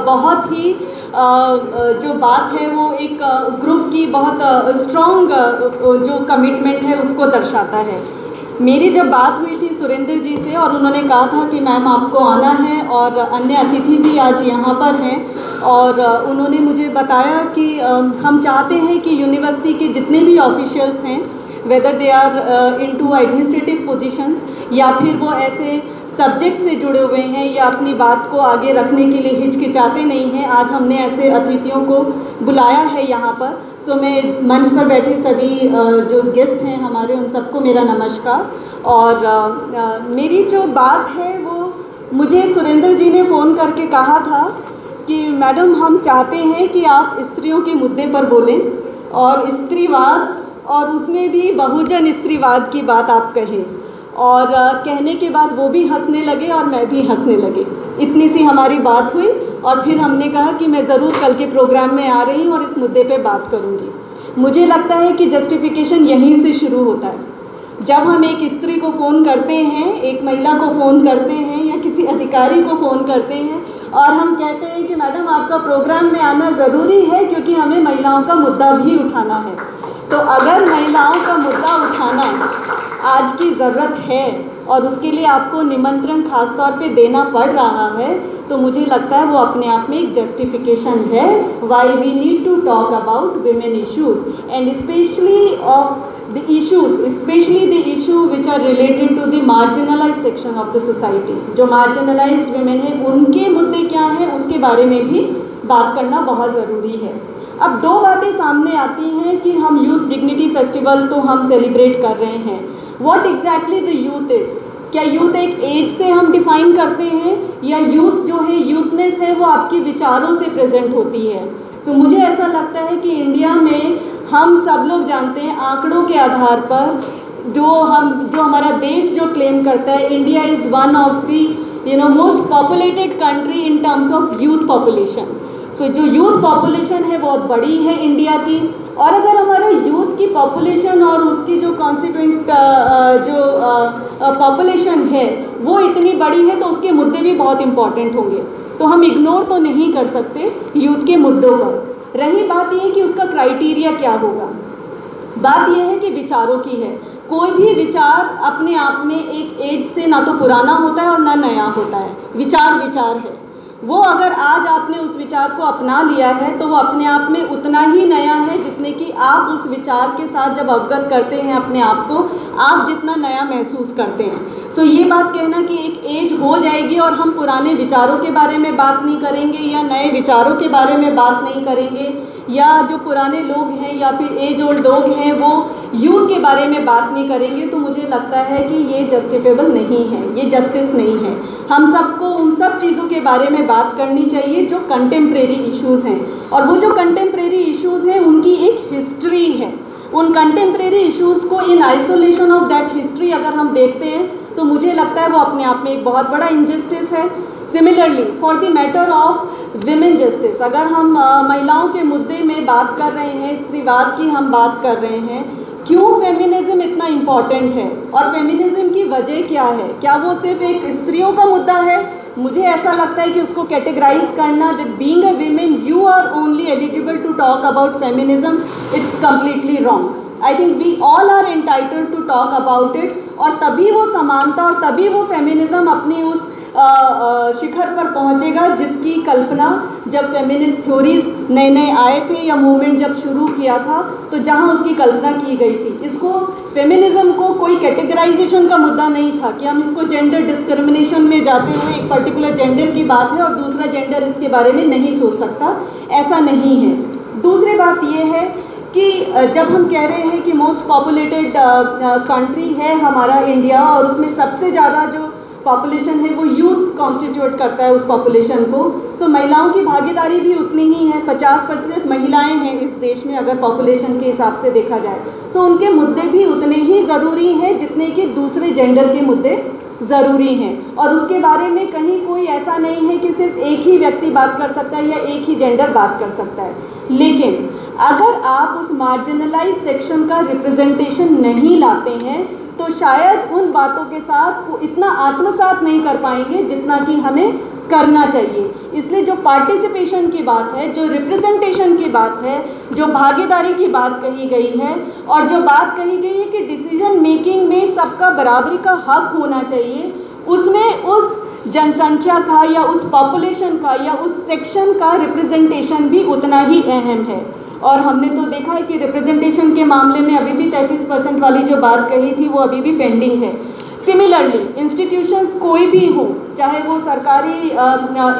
बहुत ही जो बात है वो एक ग्रुप की बहुत स्ट्रॉन्ग जो कमिटमेंट है उसको दर्शाता है। मेरी जब बात हुई थी सुरेंद्र जी से और उन्होंने कहा था कि मैम आपको आना है और अन्य अतिथि भी आज यहाँ पर हैं, और उन्होंने मुझे बताया कि हम चाहते हैं कि यूनिवर्सिटी के जितने भी ऑफिशियल्स हैं, whether they are into administrative positions या फिर वो ऐसे सब्जेक्ट से जुड़े हुए हैं या अपनी बात को आगे रखने के लिए हिचकिचाते नहीं हैं, आज हमने ऐसे अतिथियों को बुलाया है यहाँ पर। सो मैं मंच पर बैठे सभी जो गेस्ट हैं हमारे उन सबको मेरा नमस्कार। और मेरी जो बात है वो मुझे सुरेंद्र जी ने फ़ोन करके कहा था कि मैडम हम चाहते हैं कि आप स्त्रियों के मुद्दे पर बोलें और स्त्रीवाद और उसमें भी बहुजन स्त्रीवाद की बात आप कहें। और कहने के बाद वो भी हंसने लगे और मैं भी हंसने लगे। इतनी सी हमारी बात हुई और फिर हमने कहा कि मैं ज़रूर कल के प्रोग्राम में आ रही हूँ और इस मुद्दे पे बात करूँगी। मुझे लगता है कि जस्टिफिकेशन यहीं से शुरू होता है। जब हम एक स्त्री को फ़ोन करते हैं, एक महिला को फ़ोन करते हैं या किसी अधिकारी को फ़ोन करते हैं और हम कहते हैं कि मैडम आपका प्रोग्राम में आना ज़रूरी है क्योंकि हमें महिलाओं का मुद्दा भी उठाना है। तो अगर महिलाओं का मुद्दा उठाना आज की ज़रूरत है और उसके लिए आपको निमंत्रण खास तौर पे देना पड़ रहा है, तो मुझे लगता है वो अपने आप में एक जस्टिफिकेशन है why we need to talk about women issues and specially of the issues, specially the issue which are related to the marginalised section of the society. जो मार्जिनलाइज्ड विमेन है उनके मुद्दे क्या हैं उसके बारे में भी बात करना बहुत ज़रूरी है। अब दो बातें सामने आती हैं कि हम यूथ डिग्निटी फेस्टिवल तो हम सेलिब्रेट कर रहे हैं। What exactly the youth is? क्या यूथ एक एज से हम डिफ़ाइन करते हैं या यूथ जो है, यूथनेस है वो आपके विचारों से प्रेजेंट होती है? सो मुझे ऐसा लगता है कि इंडिया में हम सब लोग जानते हैं आंकड़ों के आधार पर जो हमारा देश जो क्लेम करता है, India is one of the most populated country in terms of youth population. So जो यूथ पॉपुलेशन है बहुत बड़ी है इंडिया की, और अगर हमारा यूथ की पॉपुलेशन और उसकी जो कॉन्स्टिट्यूएंट पॉपुलेशन है वो इतनी बड़ी है तो उसके मुद्दे भी बहुत इम्पॉर्टेंट होंगे। तो हम इग्नोर तो नहीं कर सकते यूथ के मुद्दों पर। रही बात यह कि उसका क्राइटेरिया क्या होगा, बात यह है कि विचारों की है। कोई भी विचार अपने आप में एक एज से ना तो पुराना होता है और ना नया होता है। विचार विचार है, वो अगर आज आपने उस विचार को अपना लिया है तो वो अपने आप में उतना ही नया है जितने कि आप उस विचार के साथ जब अवगत करते हैं अपने आप को, आप जितना नया महसूस करते हैं। सो ये बात कहना कि एक एज हो जाएगी और हम पुराने विचारों के बारे में बात नहीं करेंगे या नए विचारों के बारे में बात नहीं करेंगे या जो पुराने लोग हैं या फिर एज ओल्ड लोग हैं वो यूथ के बारे में बात नहीं करेंगे, तो मुझे लगता है कि ये जस्टिफेबल नहीं है, ये जस्टिस नहीं है। हम सबको उन सब चीज़ों के बारे में बात करनी चाहिए जो कंटेम्प्रेरी इश्यूज़ हैं, और वो जो कंटेम्प्रेरी इश्यूज़ हैं उनकी एक हिस्ट्री है। उन कंटेम्प्रेरी इश्यूज़ को in isolation of that history अगर हम देखते हैं तो मुझे लगता है वो अपने आप में एक बहुत बड़ा इनजस्टिस है। Similarly for the matter of women justice, अगर हम महिलाओं के मुद्दे में बात कर रहे हैं, स्त्रीवाद की हम बात कर रहे हैं, क्यों फेमिनिज्म इतना इम्पॉर्टेंट है और फेमिनिज्म की वजह क्या है? क्या वो सिर्फ एक स्त्रियों का मुद्दा है? मुझे ऐसा लगता है कि उसको कैटेगराइज करना that being a women you are only eligible to talk about feminism, it's completely wrong. I think we all are entitled to talk about it, और तभी वो समानता और तभी वो फेमिनिज्म अपनी उस शिखर पर पहुंचेगा जिसकी कल्पना जब फेमिनिस्ट थ्योरीज नए नए आए थे या मूवमेंट जब शुरू किया था तो जहां उसकी कल्पना की गई थी। इसको फेमिनिज्म को कोई कैटेगराइजेशन का मुद्दा नहीं था कि हम इसको जेंडर डिस्क्रिमिनेशन में जाते हुए एक पर्टिकुलर जेंडर की बात है और दूसरा जेंडर इसके बारे में नहीं सोच सकता, ऐसा नहीं है। दूसरी बात यह है कि जब हम कह रहे हैं कि मोस्ट पॉपुलेटेड कंट्री है हमारा इंडिया और उसमें सबसे ज़्यादा जो पॉपुलेशन है वो यूथ कॉन्स्टिट्यूट करता है उस पॉपुलेशन को, सो महिलाओं की भागीदारी भी उतनी ही है। 50% महिलाएं हैं इस देश में अगर पॉपुलेशन के हिसाब से देखा जाए, सो उनके मुद्दे भी उतने ही ज़रूरी हैं जितने कि दूसरे जेंडर के मुद्दे ज़रूरी हैं। और उसके बारे में कहीं कोई ऐसा नहीं है कि सिर्फ एक ही व्यक्ति बात कर सकता है या एक ही जेंडर बात कर सकता है। लेकिन अगर आप उस मार्जिनलाइज सेक्शन का रिप्रेजेंटेशन नहीं लाते हैं तो शायद उन बातों के साथ को इतना आत्मसात नहीं कर पाएंगे जितना कि हमें करना चाहिए। इसलिए जो पार्टिसिपेशन की बात है, जो रिप्रेजेंटेशन की बात है, जो भागीदारी की बात कही गई है और जो बात कही गई है कि डिसीजन मेकिंग में सबका बराबरी का हक होना चाहिए, उसमें उस जनसंख्या का या उस पॉपुलेशन का या उस सेक्शन का रिप्रेजेंटेशन भी उतना ही अहम है। और हमने तो देखा है कि रिप्रेजेंटेशन के मामले में अभी भी 33% वाली जो बात कही थी वो अभी भी पेंडिंग है। सिमिलरली इंस्टीट्यूशंस कोई भी हो, चाहे वो सरकारी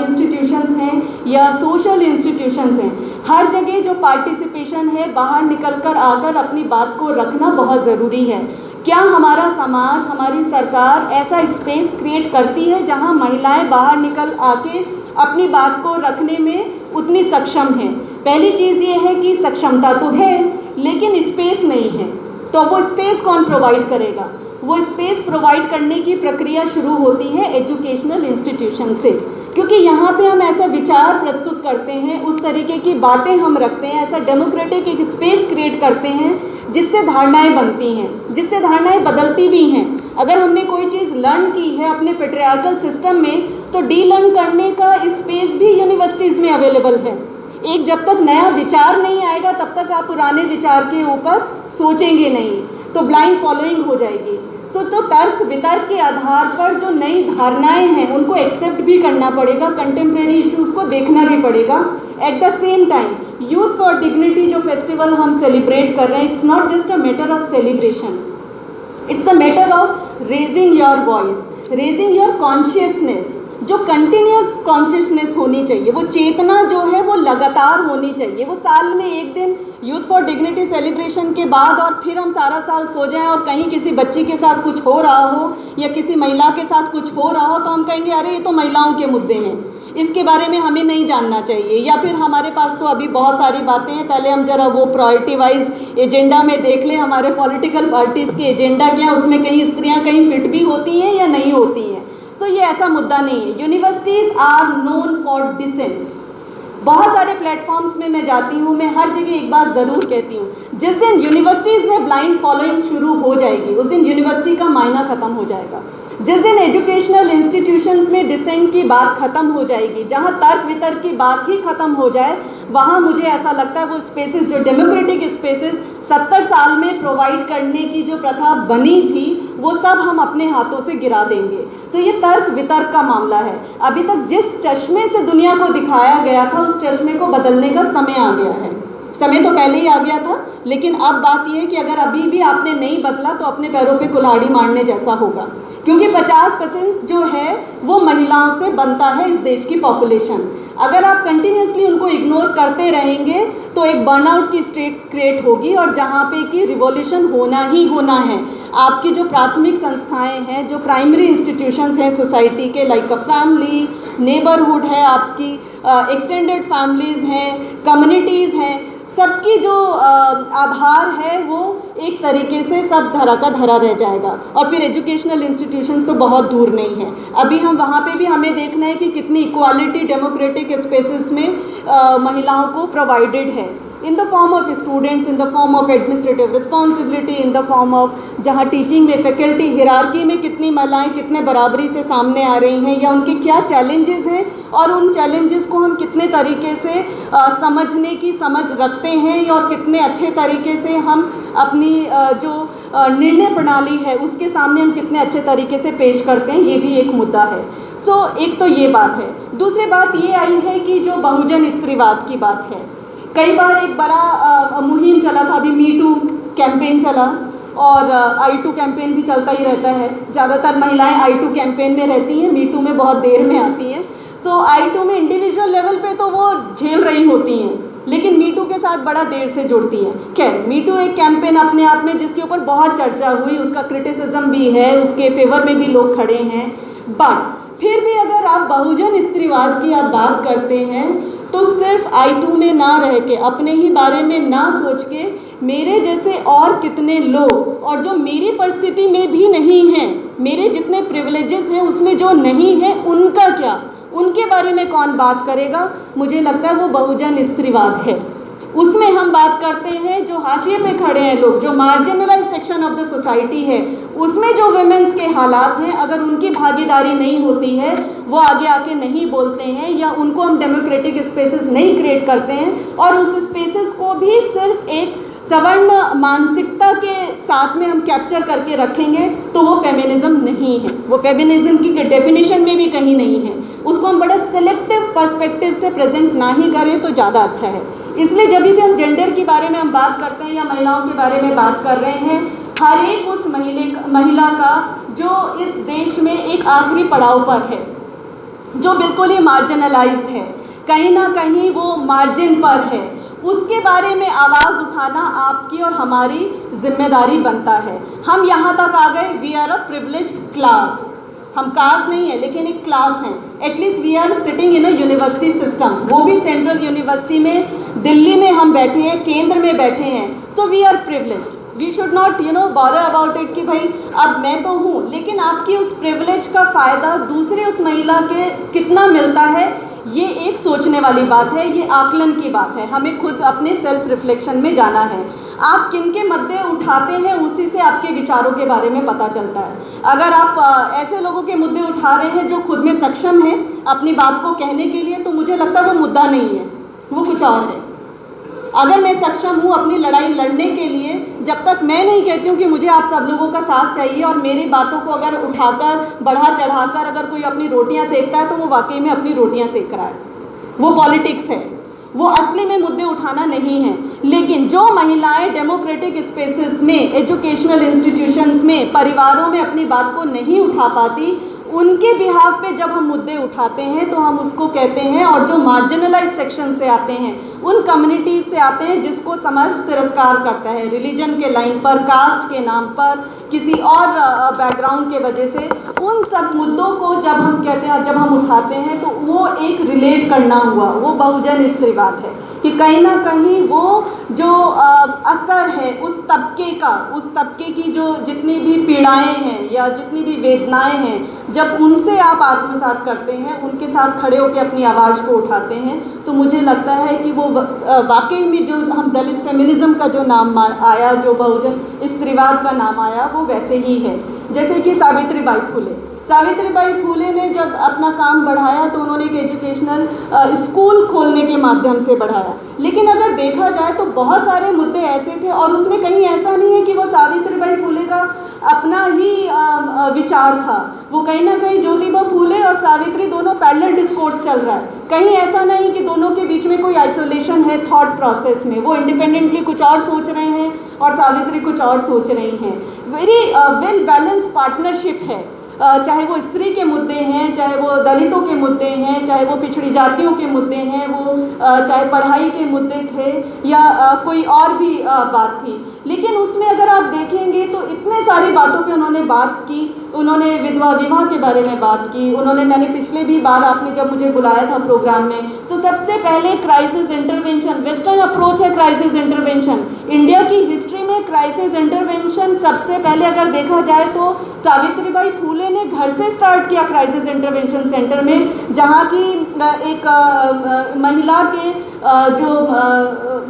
इंस्टीट्यूशंस हैं या सोशल इंस्टीट्यूशंस हैं, हर जगह जो पार्टिसिपेशन है, बाहर निकलकर आकर अपनी बात को रखना बहुत ज़रूरी है। क्या हमारा समाज, हमारी सरकार ऐसा स्पेस क्रिएट करती है जहां महिलाएं बाहर निकल आके अपनी बात को रखने में उतनी सक्षम हैं? पहली चीज़ ये है कि सक्षमता तो है लेकिन स्पेस नहीं है। तो वो स्पेस कौन प्रोवाइड करेगा? वो स्पेस प्रोवाइड करने की प्रक्रिया शुरू होती है एजुकेशनल इंस्टीट्यूशन से, क्योंकि यहाँ पे हम ऐसा विचार प्रस्तुत करते हैं, उस तरीके की बातें हम रखते हैं, ऐसा डेमोक्रेटिक एक स्पेस क्रिएट करते हैं जिससे धारणाएं बनती हैं, जिससे धारणाएं बदलती भी हैं। अगर हमने कोई चीज़ लर्न की है अपने पेट्रियार्कल सिस्टम में, तो डी लर्न करने का स्पेस भी यूनिवर्सिटीज़ में अवेलेबल है। एक जब तक नया विचार नहीं आएगा तब तक आप पुराने विचार के ऊपर सोचेंगे नहीं, तो ब्लाइंड फॉलोइंग हो जाएगी। तो तर्क वितर्क के आधार पर जो नई धारणाएं हैं उनको एक्सेप्ट भी करना पड़ेगा, कंटेम्प्रेरी इश्यूज़ को देखना भी पड़ेगा। At the same time youth for dignity जो फेस्टिवल हम सेलिब्रेट कर रहे हैं, it's not just a matter of celebration, it's a matter of raising your voice, raising your consciousness. जो कंटिन्यूस कॉन्शियसनेस होनी चाहिए, वो चेतना जो है वो लगातार होनी चाहिए। वो साल में एक दिन यूथ फॉर डिग्निटी सेलिब्रेशन के बाद और फिर हम सारा साल सो जाएं और कहीं किसी बच्ची के साथ कुछ हो रहा हो या किसी महिला के साथ कुछ हो रहा हो तो हम कहेंगे अरे ये तो महिलाओं के मुद्दे हैं, इसके बारे में हमें नहीं जानना चाहिए, या फिर हमारे पास तो अभी बहुत सारी बातें हैं, पहले हम जरा वो प्रायोरिटी वाइज एजेंडा में देख लें हमारे पॉलिटिकल पार्टीज़ के एजेंडा क्या, उसमें कहीं स्त्रियाँ कहीं फिट भी होती हैं या नहीं होती हैं। सो ये ऐसा मुद्दा नहीं है। Universities are known for dissent. बहुत सारे प्लेटफॉर्म्स में मैं जाती हूँ, मैं हर जगह एक बात ज़रूर कहती हूँ, जिस दिन यूनिवर्सिटीज़ में ब्लाइंड फॉलोइंग शुरू हो जाएगी उस दिन यूनिवर्सिटी का मायना ख़त्म हो जाएगा। जिस दिन एजुकेशनल इंस्टीट्यूशंस में डिसेंट की बात ख़त्म हो जाएगी, जहाँ तर्क वितर्क की बात ही ख़त्म हो जाए, वहाँ मुझे ऐसा लगता है वो स्पेसेस जो डेमोक्रेटिक स्पेसेस 70 साल में प्रोवाइड करने की जो प्रथा बनी थी वो सब हम अपने हाथों से गिरा देंगे। सो ये तर्क वितर्क का मामला है। अभी तक जिस चश्मे से दुनिया को दिखाया गया था उस चश्मे को बदलने का समय आ गया है। समय तो पहले ही आ गया था, लेकिन अब बात यह है कि अगर अभी भी आपने नहीं बदला तो अपने पैरों पे कुल्हाड़ी मारने जैसा होगा, क्योंकि 50% जो है वो महिलाओं से बनता है इस देश की पॉपुलेशन। अगर आप कंटिन्यूसली उनको इग्नोर करते रहेंगे तो एक बर्नआउट की स्टेट क्रिएट होगी और जहाँ पे कि रिवॉल्यूशन होना ही होना है। आपकी जो प्राथमिक संस्थाएं हैं, जो प्राइमरी इंस्टीट्यूशंस हैं सोसाइटी के, लाइक अ फैमिली, नेबरहुड है, आपकी एक्सटेंडेड फैमिलीज़ हैं, कम्युनिटीज़ हैं, सबकी जो आधार है वो एक तरीके से सब धरा का धरा रह जाएगा। और फिर एजुकेशनल इंस्टीट्यूशंस तो बहुत दूर नहीं है। अभी हम वहाँ पे भी हमें देखना है कि कितनी इक्वालिटी डेमोक्रेटिक स्पेसेस में महिलाओं को प्रोवाइडेड है, in the form of students, in the form of administrative responsibility, in the form of जहाँ टीचिंग में फैकल्टी हिरार्की में कितनी महिलाएं कितने बराबरी से सामने आ रही हैं, या उनके क्या चैलेंजेस हैं और उन चैलेंजेस को हम कितने तरीके से समझने की समझ रखते हैं और कितने अच्छे तरीके से हम अपनी जो निर्णय प्रणाली है उसके सामने हम कितने अच्छे तरीके से पेश करते हैं, ये भी एक मुद्दा है। सो एक तो ये बात है। दूसरी बात ये आई है कि जो बहुजन स्त्रीवाद की बात है, कई बार एक बड़ा मुहिम चला था, अभी मी टू कैंपेन चला और I2 कैंपेन भी चलता ही रहता है। ज़्यादातर महिलाएं I2 कैंपेन में रहती हैं, मी टू में बहुत देर में आती हैं। सो I2 में इंडिविजुअल लेवल पे तो वो झेल रही होती हैं, लेकिन मी टू के साथ बड़ा देर से जुड़ती हैं। खैर, मी टू एक कैंपेन अपने आप में जिसके ऊपर बहुत चर्चा हुई, उसका क्रिटिसिज्म भी है, उसके फेवर में भी लोग खड़े हैं, बट फिर भी अगर आप बहुजन स्त्रीवाद की आप बात करते हैं तो सिर्फ I2 में ना रह के, अपने ही बारे में ना सोच के, मेरे जैसे और कितने लोग और जो मेरी परिस्थिति में भी नहीं हैं, मेरे जितने प्रिविलेजेस हैं उसमें जो नहीं है, उनका क्या, उनके बारे में कौन बात करेगा? मुझे लगता है वो बहुजन स्त्रीवाद है। उसमें हम बात करते हैं जो हाशिए पे खड़े हैं लोग, जो marginalise section of the society है, उसमें जो वुमेन्स के हालात हैं, अगर उनकी भागीदारी नहीं होती है, वो आगे आके नहीं बोलते हैं या उनको हम डेमोक्रेटिक स्पेसेस नहीं क्रिएट करते हैं और उस स्पेसेस को भी सिर्फ एक सवर्ण मानसिकता के साथ में हम कैप्चर करके रखेंगे तो वो फेमिनिज्म नहीं है, वो फेमिनिज्म की डेफिनेशन में भी कहीं नहीं है। उसको हम बड़ा सिलेक्टिव पर्सपेक्टिव से प्रेजेंट ना ही करें तो ज़्यादा अच्छा है। इसलिए जब भी हम जेंडर के बारे में हम बात करते हैं या महिलाओं के बारे में बात कर रहे हैं, हर एक उस महिला का जो इस देश में एक आखिरी पड़ाव पर है, जो बिल्कुल ही मार्जिनलाइज्ड है, कहीं ना कहीं वो मार्जिन पर है, उसके बारे में आवाज़ उठाना आपकी और हमारी जिम्मेदारी बनता है। हम यहाँ तक आ गए, we are a privileged class, हम कास्ट नहीं है लेकिन एक क्लास हैं। At least we are sitting in a university system, वो भी सेंट्रल यूनिवर्सिटी में, दिल्ली में हम बैठे हैं, केंद्र में बैठे हैं। So we are privileged, we should not bother about it कि भाई अब मैं तो हूँ, लेकिन आपकी उस प्रिविलेज का फ़ायदा दूसरे उस महिला के कितना मिलता है, ये एक सोचने वाली बात है, ये आकलन की बात है। हमें खुद अपने सेल्फ रिफ्लेक्शन में जाना है। आप किन के मुद्दे उठाते हैं उसी से आपके विचारों के बारे में पता चलता है। अगर आप ऐसे लोगों के मुद्दे उठा रहे हैं जो खुद में सक्षम हैं अपनी बात को कहने के लिए, तो मुझे लगता है वो मुद्दा नहीं है, वो कुछ और है। अगर मैं सक्षम हूँ अपनी लड़ाई लड़ने के लिए, जब तक मैं नहीं कहती हूँ कि मुझे आप सब लोगों का साथ चाहिए और मेरी बातों को अगर उठाकर बढ़ा चढ़ाकर अगर कोई अपनी रोटियाँ सेकता है तो वो वाकई में अपनी रोटियाँ सेक रहा है, वो पॉलिटिक्स है, वो असली में मुद्दे उठाना नहीं है। लेकिन जो महिलाएं डेमोक्रेटिक स्पेसेस में, एजुकेशनल इंस्टीट्यूशंस में, परिवारों में अपनी बात को नहीं उठा पाती, उनके बिहाफ पे जब हम मुद्दे उठाते हैं तो हम उसको कहते हैं, और जो मार्जिनलाइज सेक्शन से आते हैं, उन कम्युनिटीज़ से आते हैं जिसको समाज तिरस्कार करता है, रिलीजन के लाइन पर, कास्ट के नाम पर, किसी और बैकग्राउंड के वजह से, उन सब मुद्दों को जब हम कहते हैं, जब हम उठाते हैं तो वो एक रिलेट करना हुआ, वो बहुजन स्त्रीवाद है कि कहीं ना कहीं वो जो असर है उस तबके का, उस तबके की जो जितनी भी पीड़ाएं हैं या जितनी भी वेदनाएं हैं, जब उनसे आप आत्मसात करते हैं, उनके साथ खड़े होकर अपनी आवाज़ को उठाते हैं, तो मुझे लगता है कि वो वाकई में जो हम दलित फेमिनिज्म का जो नाम आया, जो बहुजन स्त्रीवाद का नाम आया, वो वैसे ही है। जैसे कि सावित्रीबाई फूले ने जब अपना काम बढ़ाया तो उन्होंने एक एजुकेशनल स्कूल खोलने के माध्यम से बढ़ाया। लेकिन अगर देखा जाए तो बहुत सारे मुद्दे ऐसे थे, और उसमें कहीं ऐसा नहीं है कि वो सावित्रीबाई फूले का अपना ही विचार था, वो कहीं ना कहीं ज्योतिबा फूले और सावित्री दोनों पैरेलल डिस्कोर्स चल रहा है। कहीं ऐसा नहीं कि दोनों के बीच में कोई आइसोलेशन है थॉट प्रोसेस में, वो इंडिपेंडेंटली कुछ और सोच रहे हैं और सावित्री कुछ और सोच रही हैं। वेरी वेल बैलेंस्ड पार्टनरशिप है, चाहे वो स्त्री के मुद्दे हैं, चाहे वो दलितों के मुद्दे हैं, चाहे वो पिछड़ी जातियों के मुद्दे हैं, वो चाहे पढ़ाई के मुद्दे थे या कोई और भी बात थी। लेकिन उसमें अगर आप देखेंगे तो इतने सारी बातों पे उन्होंने बात की। उन्होंने विधवा विवाह के बारे में बात की, मैंने पिछले भी बार आपने जब मुझे बुलाया था प्रोग्राम में, सो सबसे पहले क्राइसिस इंटरवेंशन, वेस्टर्न अप्रोच है क्राइसिस इंटरवेंशन। इंडिया की हिस्ट्री में क्राइसिस इंटरवेंशन सबसे पहले अगर देखा जाए तो सावित्रीबाई फूले ने घर से स्टार्ट किया क्राइसिस इंटरवेंशन सेंटर में, जहाँ की एक महिला के जो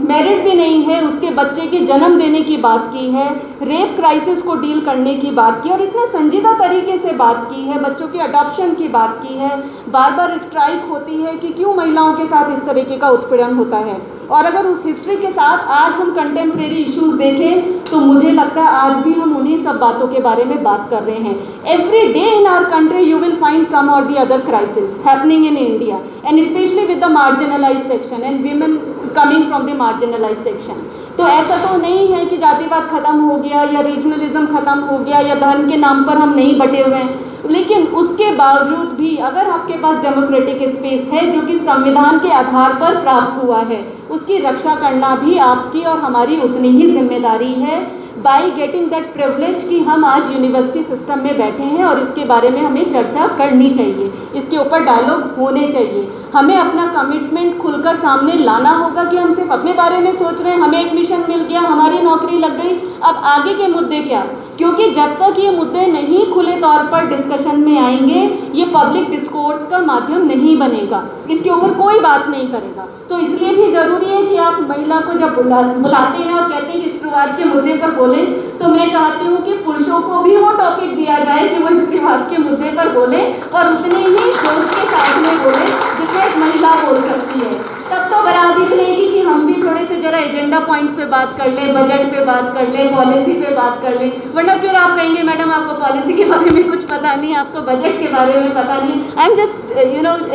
मैरिड भी नहीं है, उसके बच्चे के जन्म देने की बात की है, रेप क्राइसिस को डील करने की बात की, और इतने संजीदा तरीके से बात की है, बच्चों की अडॉप्शन की बात की है। बार बार स्ट्राइक होती है कि क्यों महिलाओं के साथ इस तरीके का उत्पीड़न होता है। और अगर उस हिस्ट्री के साथ आज हम कंटेम्प्रेरी इश्यूज देखें तो मुझे लगता है आज भी हम उन्हीं सब बातों के बारे में बात कर रहे हैं। Every day in our country you will find some और the other crisis happening in India, and specially with the marginalised section and women coming from the marginalised section. तो ऐसा तो नहीं है कि जातिवाद खत्म हो गया या रीजनलिज्म खत्म हो गया या धर्म के नाम पर हम नहीं बटे हुए हैं, लेकिन उसके बावजूद भी अगर आपके पास डेमोक्रेटिक स्पेस है जो कि संविधान के आधार पर प्राप्त हुआ है, उसकी रक्षा करना भी आपकी और हमारी उतनी ही जिम्मेदारी है। बाय गेटिंग दैट प्रिविलेज कि हम आज यूनिवर्सिटी सिस्टम में बैठे हैं और इसके बारे में हमें चर्चा करनी चाहिए, इसके ऊपर डायलॉग होने चाहिए। हमें अपना कमिटमेंट खुलकर सामने लाना होगा कि हम सिर्फ अपने बारे में सोच रहे हैं, हमें एडमिशन मिल गया, हमारी नौकरी लग गई, अब आगे के मुद्दे क्या? क्योंकि जब तक ये मुद्दे नहीं खुले तौर पर डिस्कशन में आएंगे, ये पब्लिक डिस्कोर्स का माध्यम नहीं बनेगा, इसके ऊपर कोई बात नहीं करेगा। तो इसलिए भी ज़रूरी है कि आप महिला को जब बुलाते हैं और कहते हैं कि स्त्रीवाद के मुद्दे पर बोलें, तो मैं चाहती हूँ कि पुरुषों को भी वो टॉपिक दिया जाए कि वो स्त्रीवाद के मुद्दे पर बोलें और उतने ही जोश के साथ में बोलें जितने एक महिला बोल सकती है। तब तो बराबरी रहेगी कि हम भी थोड़े से ज़रा एजेंडा पॉइंट्स पे बात कर लें, बजट पे बात कर लें, पॉलिसी पे बात कर लें, वरना फिर आप कहेंगे मैडम आपको पॉलिसी के बारे में कुछ पता नहीं, आपको बजट के बारे में पता नहीं। I am just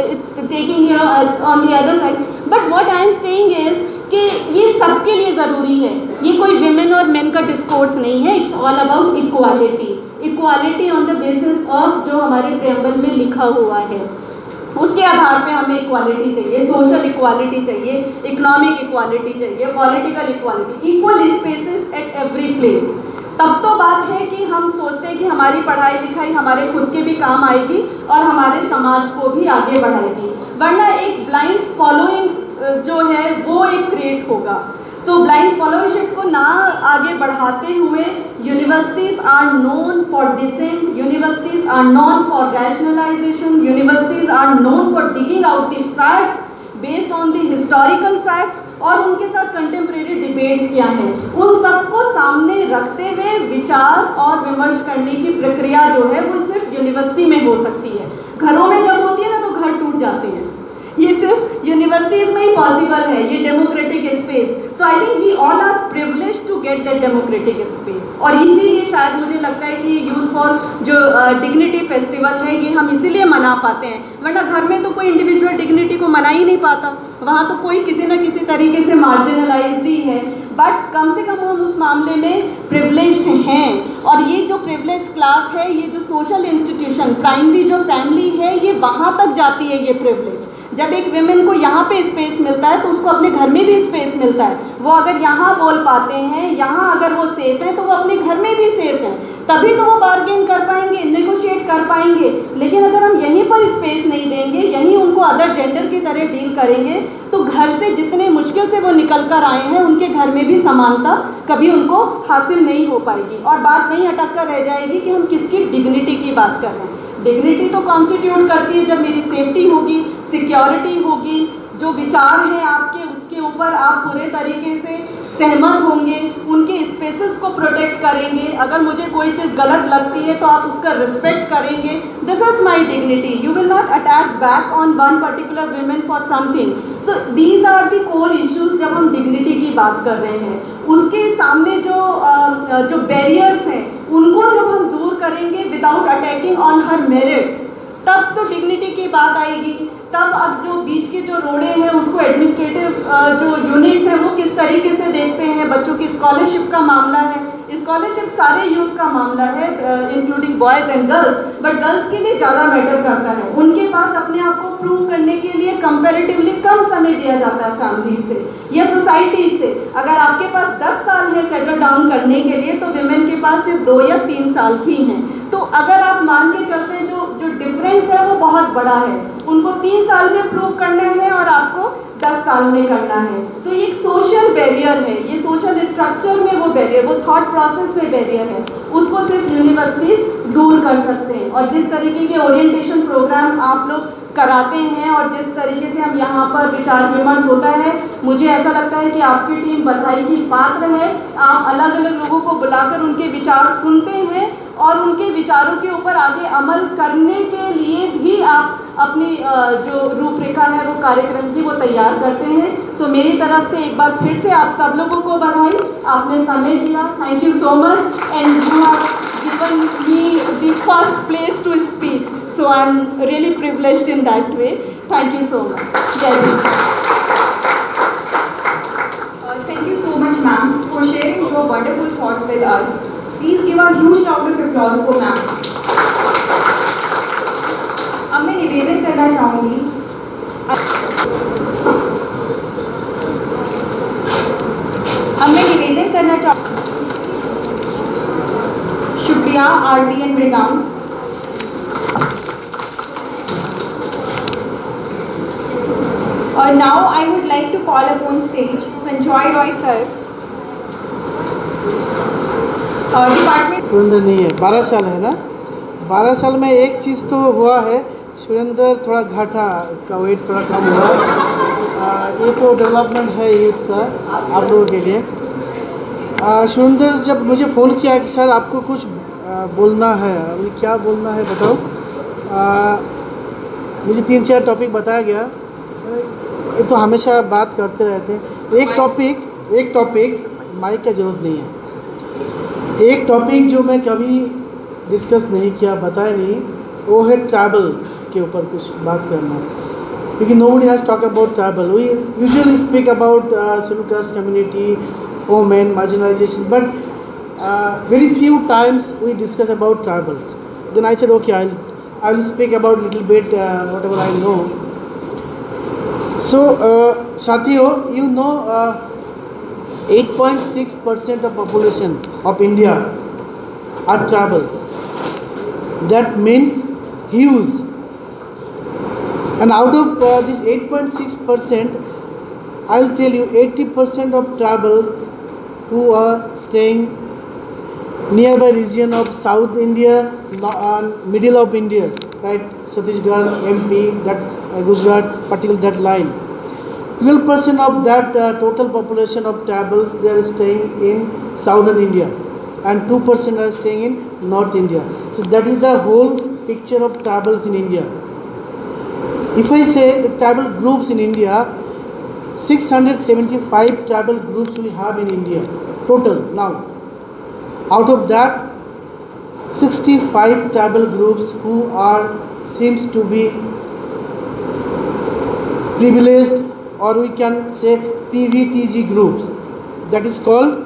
it's taking on the other side, but what I am saying is कि ये सबके लिए ज़रूरी है, ये कोई विमेन और मेन का डिस्कोर्स नहीं है, it's all about equality, equality on the basis of जो हमारे प्रेम्बल में लिखा हुआ है, उसके आधार पे हमें इक्वालिटी चाहिए, सोशल इक्वालिटी चाहिए, इकोनॉमिक इक्वालिटी चाहिए, political equality, equal spaces at every place. तब तो बात है कि हम सोचते हैं कि हमारी पढ़ाई लिखाई हमारे खुद के भी काम आएगी और हमारे समाज को भी आगे बढ़ाएगी, वरना एक ब्लाइंड फॉलोइंग जो है वो एक क्रिएट होगा। सो ब्लाइंड फॉलोशिप को ना आगे बढ़ाते हुए universities are known for dissent, universities are known for rationalisation, universities are known for digging out the facts based on the historical facts, और उनके साथ कंटेम्प्रेरी डिबेट्स क्या हैं, उन सबको सामने रखते हुए विचार और विमर्श करने की प्रक्रिया जो है वो सिर्फ यूनिवर्सिटी में हो सकती है। घरों में जब होती है ना तो घर टूट जाते हैं, ये सिर्फ यूनिवर्सिटीज़ में ही पॉसिबल है, ये democratic space. So I think we all are privileged to get that democratic space, और इसीलिए शायद मुझे लगता है कि यूथ फॉर जो डिग्निटी फेस्टिवल है ये हम इसीलिए मना पाते हैं, वरना घर में तो कोई इंडिविजुअल डिग्निटी को मना ही नहीं पाता, वहाँ तो कोई किसी न किसी तरीके से मार्जिनलाइज्ड ही है। बट कम से कम हम उस मामले में प्रिविलेज्ड हैं, और ये जो प्रिविलेज क्लास है, ये जो सोशल इंस्टीट्यूशन, प्राइमरी जो फैमिली है, ये वहाँ तक जाती है ये प्रिविलेज। जब एक विमेन को यहाँ पे स्पेस मिलता है तो उसको अपने घर में भी स्पेस मिलता है, वो अगर यहाँ बोल पाते हैं, यहाँ अगर वो सेफ़ हैं तो वो अपने घर में भी सेफ़ हैं, तभी तो वो बार्गेन कर पाएंगे, नेगोशिएट कर पाएंगे। लेकिन अगर हम यहीं पर स्पेस नहीं देंगे, यहीं उनको अदर जेंडर की तरह डील करेंगे, तो घर से जितने मुश्किल से वो निकल कर आए हैं उनके घर में भी समानता कभी उनको हासिल नहीं हो पाएगी, और बात वहीं अटक कर रह जाएगी कि हम किसकी डिग्निटी की बात कर रहे हैं। डिग्निटी तो कॉन्स्टिट्यूट करती है जब मेरी सेफ्टी होगी, सिक्योरिटी होगी, जो विचार हैं आपके उसके ऊपर आप पूरे तरीके से सहमत होंगे, उनके स्पेसेस को प्रोटेक्ट करेंगे, अगर मुझे कोई चीज़ गलत लगती है तो आप उसका रिस्पेक्ट करेंगे। This is my dignity, you will not attack back on one particular women for something. So these are the core issues जब हम डिग्निटी की बात कर रहे हैं। उसके सामने जो बैरियर्स हैं उनको जब हम दूर करेंगे without attacking on her merit, तब तो डिग्निटी की बात आएगी। तब अब जो बीच के जो रोड़े हैं उसको एडमिनिस्ट्रेटिव जो यूनिट्स हैं वो किस तरीके से देखते हैं। बच्चों की स्कॉलरशिप का मामला है, स्कॉलरशिप सारे यूथ का मामला है including boys and girls, but girls के लिए ज़्यादा मैटर करता है। उनके पास अपने आप को प्रूव करने के लिए कंपैरेटिवली कम समय दिया जाता है फैमिली से या सोसाइटी से। अगर आपके पास 10 साल है सेटल डाउन करने के लिए तो विमेन के पास सिर्फ 2 या 3 साल ही हैं। तो अगर आप मान के चलते हैं जो डिफरेंस है वो बहुत बड़ा है, उनको 3 साल में प्रूव करना है और आपको 10 साल में करना है। सो ये एक सोशल बैरियर है, ये सोशल स्ट्रक्चर में वो बैरियर, वो थॉट प्रोसेस में बैरियर है, उसको सिर्फ यूनिवर्सिटीज़ दूर कर सकते हैं। और जिस तरीके के ओरिएंटेशन प्रोग्राम आप लोग कराते हैं और जिस तरीके से हम यहाँ पर विचार विमर्श होता है, मुझे ऐसा लगता है कि आपकी टीम बधाई की पात्र है। आप अलग अलग लोगों को बुलाकर उनके विचार सुनते हैं और उनके विचारों के ऊपर आगे अमल करने के लिए भी आप अपनी जो रूपरेखा है वो कार्यक्रम की वो तैयार करते हैं। सो मेरी तरफ से एक बार फिर से आप सब लोगों को बधाई, आपने समय दिया, thank you so much, and you have given me the first place to speak, so I'm really privileged in that way. Thank you so much. Jai Hind. Thank you so much, ma'am, for sharing your wonderful thoughts with us. Please give a huge round of applause for ma'am. अब मैं निवेदन करना चाहूँगी, Bharti and Mridang. Now I would like to call upon stage Sanjoy Roy sir. Department. Surendra नहीं है, 12 साल है ना। 12 साल में एक चीज़ तो हुआ है, सुरेंद्र थोड़ा घटा, उसका वेट थोड़ा कम हुआ। ये तो डेवलपमेंट है यूथ का आप लोगों के लिए। सुरेंद्र जब मुझे फ़ोन किया कि सर आपको कुछ बोलना है, अभी क्या बोलना है बताओ। मुझे 3-4 टॉपिक बताया गया। ये तो हमेशा बात करते रहते हैं। एक टॉपिक माइक का ज़रूरत नहीं है। एक टॉपिक जो मैं कभी डिस्कस नहीं किया, बताया नहीं, वो है ट्रैवल के ऊपर कुछ बात करना। क्योंकि nobody has talked about travel. We usually speak about scheduled caste community, women, marginalization, but very few times we discuss about tribals. Then I said, okay, I will speak about little bit whatever I know. So, साथियों, you know 8.6% of population of India are tribals. That means huge. And out of this 8.6%, I will tell you 80% of tribals who are staying nearby region of South India and middle of India, right? Chhattisgarh, MP, that Gujarat, particularly that line. 12% of that total population of tribals, they are staying in southern India, and 2% are staying in North India. So that is the whole picture of tribals in India. If I say the tribal groups in India, 675 tribal groups we have in India total now. Out of that, 65 tribal groups who seems to be privileged, or we can say PVTG groups, that is called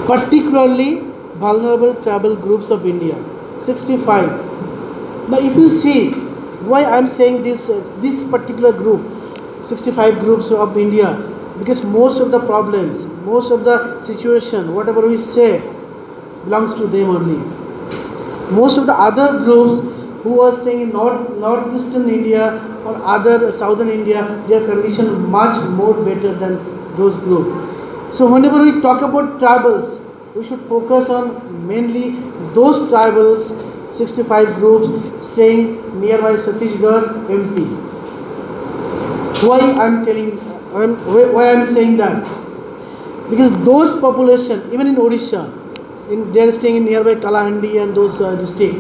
particularly vulnerable tribal groups of India. 65. Now if you see why I am saying this particular group, 65 groups of India, because most of the problems, most of the situation, whatever we say, belongs to them only. Most of the other groups who are staying in northeastern India or other southern India, their condition much more better than those groups. So whenever we talk about tribals, we should focus on mainly those tribals, 65 groups staying nearby Chhattisgarh, MP. Why I am saying that? Because those population, even in Odisha, they are staying in nearby Kalahandi and those districts.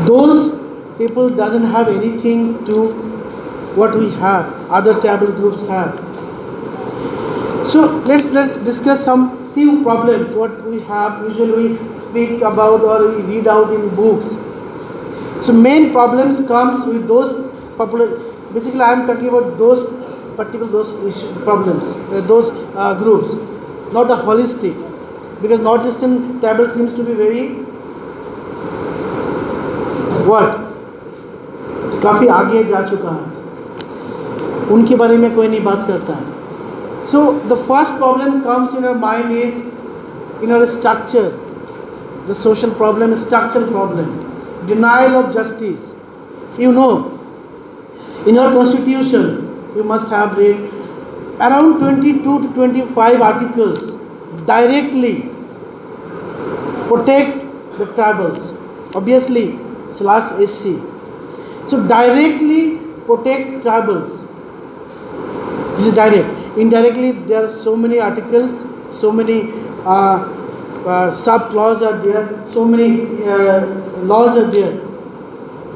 Those people doesn't have anything to what we have, other tribal groups have. So let's discuss some few problems what we have, usually we speak about or we read out in books. So main problems comes with those basically I am talking about those problems, those groups, not the holistic, because northeastern tribal seems to be very काफ़ी आगे जा चुका है, उनके बारे में कोई नहीं बात करता है. So the first problem comes in our mind is in our structure, the social problem, structural problem, denial of justice. You know, in our constitution, you must have read around 22 to 25 articles directly protect the tribals. Obviously, slash SC. So directly protect tribals. This is direct. Indirectly, there are so many articles, so many sub clauses are there, so many laws are there.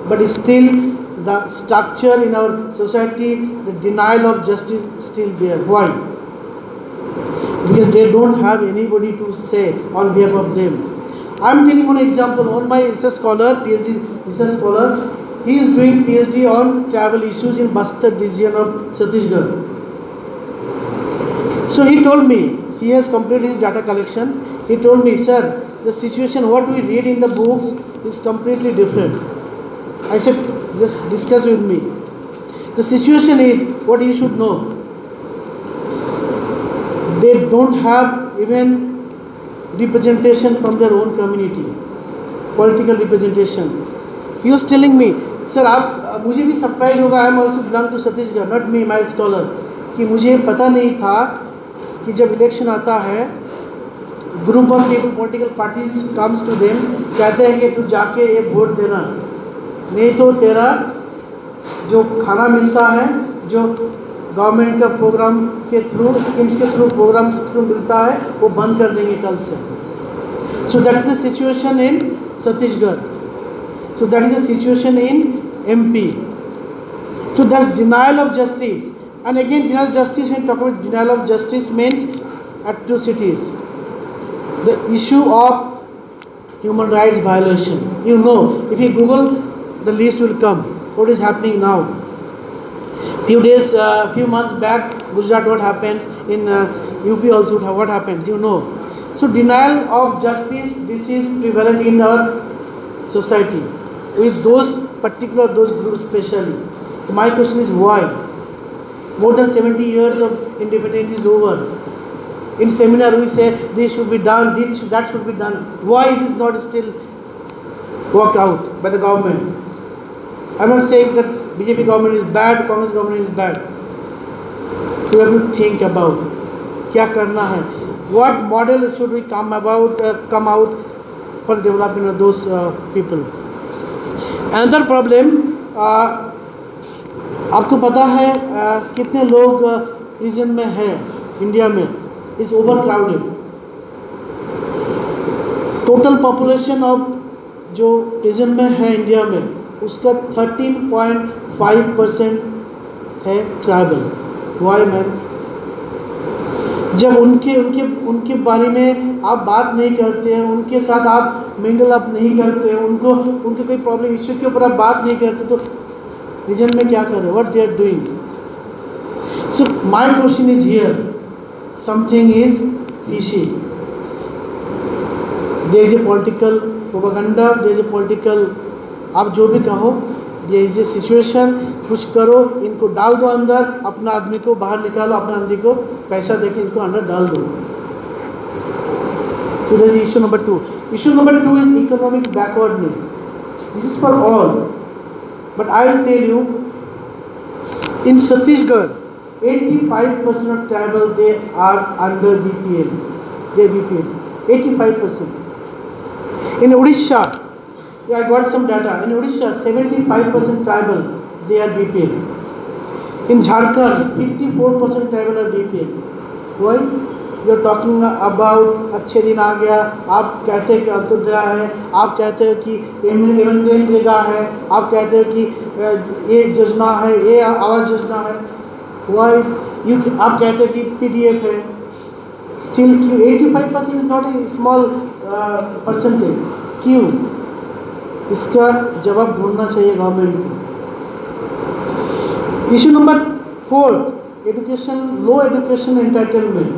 But still, the structure in our society, the denial of justice is still there. Why? Because they don't have anybody to say on behalf of them. I am telling one example. One my research scholar, PhD research scholar, he is doing PhD on tribal issues in Bastar region of Chhattisgarh. So he told me, he has completed his data collection. He told me, sir, the situation what we read in the books is completely different. I said, just discuss with me. The situation is what you should know. They don't have even representation from their own community, political representation. He was telling me, sir आप मुझे भी surprise होगा, I am also belong to Chhattisgarh, not me my scholar, कि मुझे पता नहीं था कि जब इलेक्शन आता है group of people political parties comes to them, कहते हैं कि तू जाके ये वोट देना, नहीं तो तेरा जो खाना मिलता है, जो गवर्नमेंट का प्रोग्राम के थ्रू, स्कीम्स के थ्रू, प्रोग्राम के थ्रू मिलता है, वो बंद कर देंगे कल से. So that is the situation in Chhattisgarh. So that is the situation in MP. So that's denial of justice. And again, denial of justice, when we talk about denial of justice, means atrocities. The issue of human rights violation. You know, if you Google, the list will come. What is happening now? Few months back, Gujarat, what happens in UP also, what happens? You know. So denial of justice, this is prevalent in our society, with those groups especially. So my question is why? More than 70 years of independence is over. In seminar we say this should be done, that should be done. Why it is not still worked out by the government? I am not saying that BJP government is bad, Congress government is bad. So we have to think about क्या करना है. What model should we come out for the development of those people. Another problem, आपको पता है कितने लोग prison में हैं इंडिया में, is over crowded. Total population of जो प्रिजन में है इंडिया में, उसका 13.5% है ट्राइबल. Y man? जब उनके बारे में आप बात नहीं करते हैं, उनके साथ आप मिंगल अप नहीं करते हैं, उनके कोई प्रॉब्लम इश्यू के ऊपर आप बात नहीं करते, तो रीजन में क्या कर रहे हैं? What they are doing? So my question is here, something is fishy. There is a political propaganda, there is a political, आप जो भी कहो, देयर इज ए सिचुएशन, कुछ करो, इनको डाल दो अंदर, अपना आदमी को बाहर निकालो, अपना आदमी को पैसा देके इनको अंदर डाल दो. So that is issue number 2. Issue number 2 is economic backwardness. This is for all. But I will tell you, in Chhattisgarh, 85% of tribal, they are under BPL. They are BPL. 85%. In Odisha, I got some data. In Odisha, 75% tribal, they are BPL. In Jharkhand, 54% tribal are BPL. Why? You are talking about अच्छे दिन आ गया, आप कहते हैं कि अंत्योदय है, आप कहते हैं कि मनरेगा है, आप कहते हैं कि ये योजना है, ये आवास योजना है. Why? आप कहते हैं कि PDF है. Still, 85% is not a small percentage. क्यों? इसका जवाब ढूंढना चाहिए गवर्नमेंट को. इशू नंबर 4, एजुकेशन, लो एजुकेशन एंटाइटलमेंट.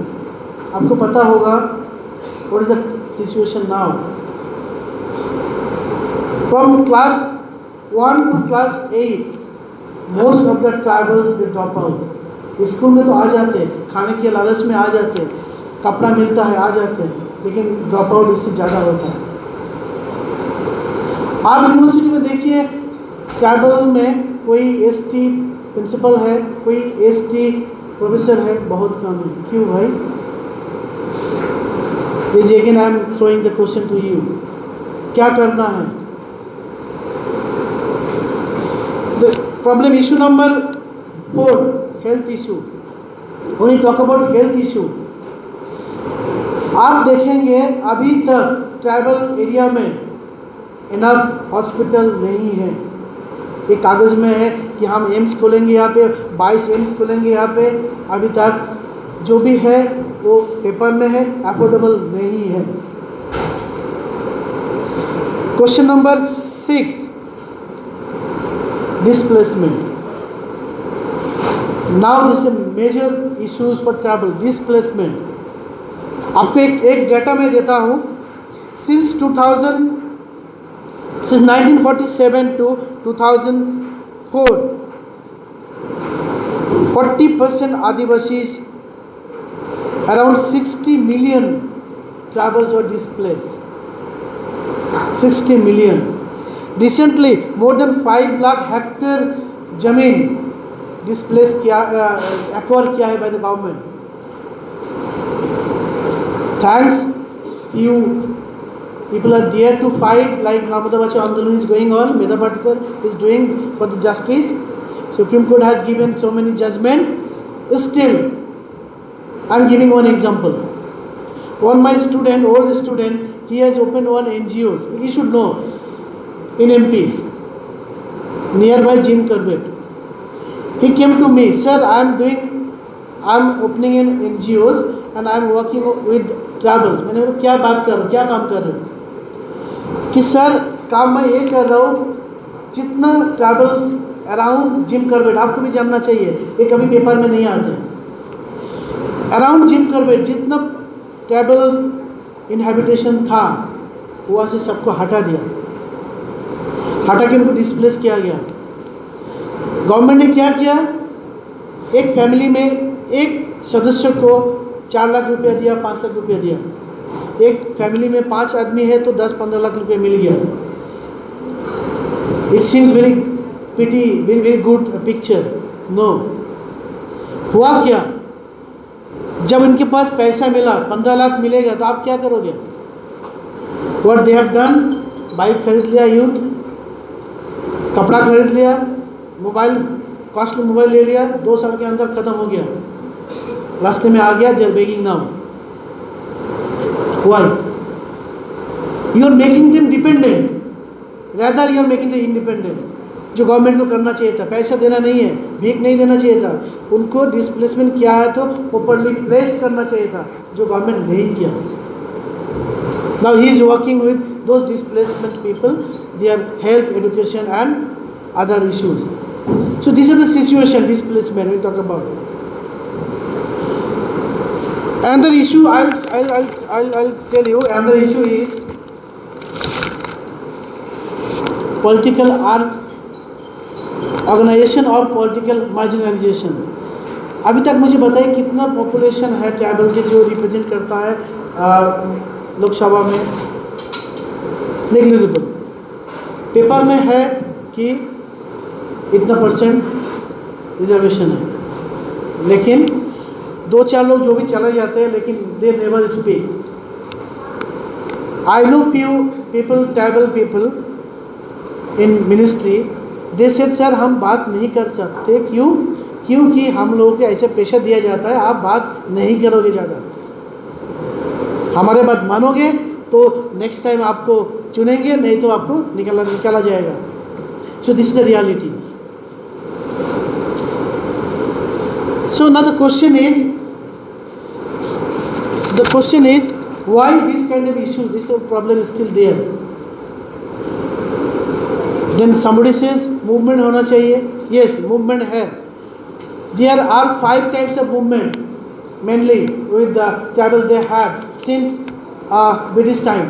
आपको पता होगा what is the situation now. From class 1 to class 8, most of the tribals they drop out. School में तो आ जाते हैं, खाने के लालच में आ जाते हैं, कपड़ा मिलता है आ जाते हैं, लेकिन ड्रॉप आउट इससे ज़्यादा होता है. आप यूनिवर्सिटी में देखिए, ट्राइबल में कोई एसटी प्रिंसिपल है, कोई एसटी प्रोफेसर है, बहुत कम है. क्यों भाई? This again I am throwing the question to you. क्या करना है? The problem, issue number 4, health issue. When you talk about health issue, आप देखेंगे अभी तक ट्राइबल एरिया में इनफ हॉस्पिटल नहीं है. एक कागज़ में है कि हम एम्स खोलेंगे यहाँ पे, 22 एम्स खोलेंगे यहाँ पे. अभी तक जो भी है वो पेपर में है, अफोर्डेबल नहीं है. Question number 6, displacement. Now this major issues for tribal, displacement. आपको एक डाटा मैं देता हूँ. Since 1947 to 2004, 40% Adivasis, around 60 million tribals were displaced. 60 million. Recently, more than 5 lakh hectare जमीन displaced किया, acquired किया है by the government. Thanks, you people are there to fight, like Narmada Bachao Andolan is going on, Medha Patkar is doing for the justice. Supreme Court has given so many judgment. Still, I am giving one example. One my student, old student, he has opened one NGOs. You should know, in MP, nearby Jim Corbett. He came to me, sir, I am opening in NGOs and I am working with tribals. मैंने बोला क्या बात कर रहे हो, क्या काम कर रहे हो? कि सर काम मैं ये कर रहा हूँ, जितना ट्राइबल्स अराउंड जिम कॉर्बेट, आपको भी जानना चाहिए, ये कभी पेपर में नहीं आते, अराउंड जिम कॉर्बेट जितना ट्राइबल इनहैबिटेशन था वहाँ से सबको हटा दिया, हटा के उनको डिस्प्लेस किया गया। गवर्नमेंट ने क्या किया, एक फैमिली में एक सदस्य को 4 लाख रुपया दिया, 5 लाख रुपया दिया। एक फैमिली में 5 आदमी है तो 10-15 लाख रुपया मिल गया। It seems very pity, very good picture. No, हुआ क्या, जब इनके पास पैसा मिला 15 लाख मिलेगा तो आप क्या करोगे? What they have done, bike खरीद लिया, यूथ कपड़ा खरीद लिया, मोबाइल कॉस्टली मोबाइल ले लिया, 2 साल के अंदर ख़त्म हो गया, रास्ते में आ गया, they are begging now. Why? You are making them dependent, rather you are making them independent. जो गवर्नमेंट को करना चाहिए था, पैसा देना नहीं है, भीख नहीं देना चाहिए था, उनको डिस्प्लेसमेंट किया है तो प्रॉपर्ली प्लेस करना चाहिए था, जो गवर्नमेंट नहीं किया। Now he is working with those displacement people, their health, education and other issues. So this is the situation, displacement we talk about. Another issue I'll tell you, another issue is political organization और political marginalization. अभी तक मुझे बताइए कितना population है tribal के जो represent करता है लोकसभा में? नेग्लिजिबल। पेपर में है कि इतना % रिजर्वेशन है, लेकिन 2-4 लोग जो भी चले जाते हैं, लेकिन they never speak. I know few people, tribal people in ministry, they said sir हम बात नहीं कर सकते, क्यों? क्योंकि हम लोगों को ऐसे प्रेशर दिया जाता है, आप बात नहीं करोगे ज़्यादा, हमारे बात मानोगे तो नेक्स्ट टाइम आपको चुनेंगे, नहीं तो आपको निकाला जाएगा। So this is the reality. So now the question is why this kind of issue, this problem is still there. Then somebody says movement होना चाहिए। यस, मूवमेंट है। There are 5 types of movement, mainly with the tribal they had since British time.